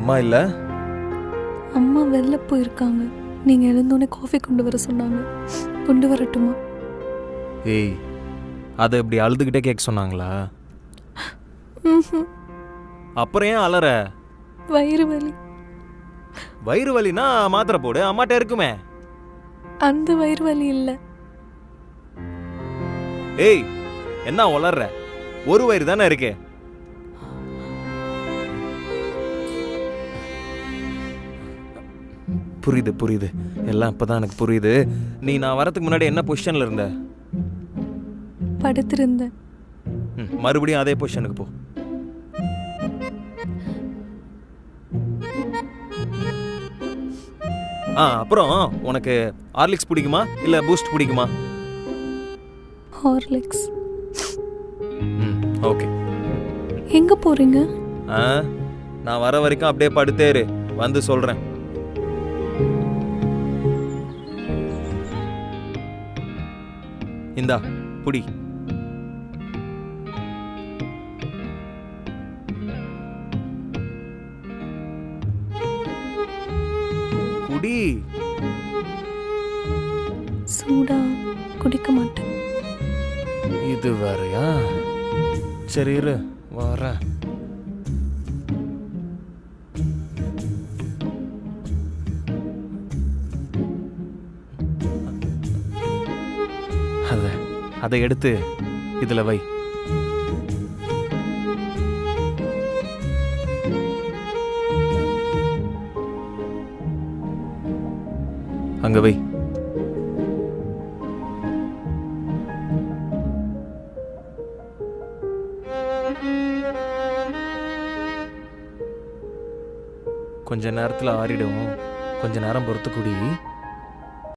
அம்மா இல்லை? அம்மா வெளில போயிருக்காங்க. நீங்கள் எழுந்தோடனே காஃபி கொண்டு வர சொன்னாங்க. கொண்டு வரட்டுமா? ஏய், அதை இப்படி அழுதுகிட்டே கேட்க சொன்னாங்களா? அப்புறம் ஏன் அலற? வயிறு வலி. வயிறு வலினா மாத்திரை போடு, அம்மாட்ட இருக்குமே. அந்த வயிறு வலி இல்லை. ஏய், என்ன உளர்ற? ஒரு வயிறு தானே இருக்கே. புரியுது புரியுது, எல்லாம் இப்பதான் எனக்கு புரியுது. நீ நான் வரதுக்கு முன்னாடி என்ன பொசிஷன்ல இருந்த? படுத்திருந்தேன். மறுபடியும் அதே பொசிஷனுக்கு போ. அப்புறம் உனக்கு ஹார்லிக்ஸ் பிடிக்குமா இல்ல பூஸ்ட் பிடிக்குமா? ஹார்லிக்ஸ். ஓகே. எங்க போறீங்க? நான் வர வரைக்கும் அப்படியே படுத்தேரு, வந்து சொல்றேன். இந்தா புடி. குடி. சூடா குடிக்க மாட்டேன். இது வேறயா? சரி இரு, வரேன். அதை எடுத்து இதுல வை. அங்க வை. கொஞ்ச நேரத்துல ஆறிடும், கொஞ்ச நேரம் பொறுத்து குடி.